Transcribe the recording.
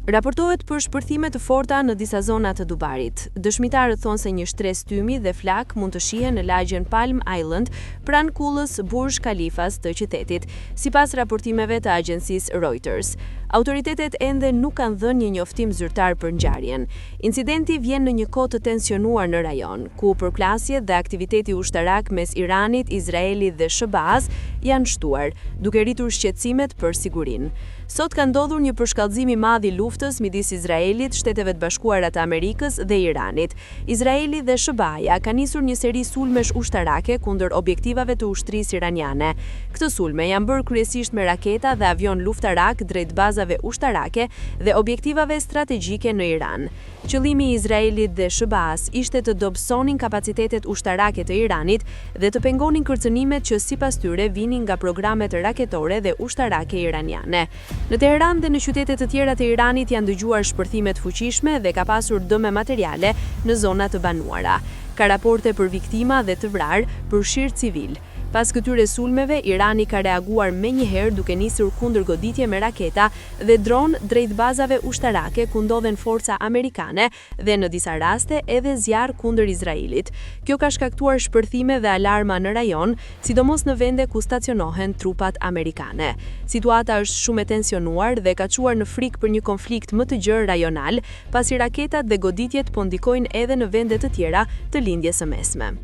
Raportohet për shpërthime të forta në disa zona të Dubarit. Dëshmitarët thonë se një shtres tymi dhe flak mund të shihen në lagjen Palm Island pranë kullës Burj Khalifas të qytetit, sipas raportimeve të agjencisë Reuters. Autoritetet ende nuk kanë dhënë një njoftim zyrtar për ngjarjen. Incidenti vjen në një kohë të tensionuar në rajon, ku përplasjet dhe aktiviteti ushtarak mes Iranit, Izraelit dhe SBA-s janë shtuar, duke rritur shqetësimet për sigurinë. Sot ka ndodhur një përshkallëzim i madh i luftës midis Izraelit, Shteteve të Bashkuara të Amerikës dhe Iranit. Izraeli dhe SBA-ja kanë nisur një seri sulmesh ushtarake kundër objektivave të ushtrisë iraniane. Këto sulme janë bërë kryesisht me raketa dhe avion luftarak drejt bazave ushtarake dhe objektivave strategjike në Iran. Qëllimi i Izraelit dhe SBA-s ishte të dobësonin kapacitetet ushtarake të Iranit dhe të pengonin kërcënimet që sipas tyre vinin nga programet raketore dhe ushtarake iraniane. Në Teheran dhe në qytete të tjera të Iranit janë dëgjuar shpërthime të fuqishme dhe ka pasur dëme materiale në zona të banuara. Ka raporte për viktima dhe të vrarë, përfshirë civil. Pas këtyre sulmeve, Irani ka reaguar menjëherë duke nisur kundër goditje me raketa dhe dron drejt bazave ushtarake ku ndodhen forca amerikane dhe në disa raste edhe zjarr kundër Izraelit. Kjo ka shkaktuar shpërthime dhe alarma në rajon, sidomos në vende ku stacionohen trupat amerikane. Situata është shumë e tensionuar dhe ka çuar në frikë për një konflikt më të gjerë rajonal, pasi raketat dhe goditjet po ndikojnë edhe në vende të tjera të lindjes së mesme.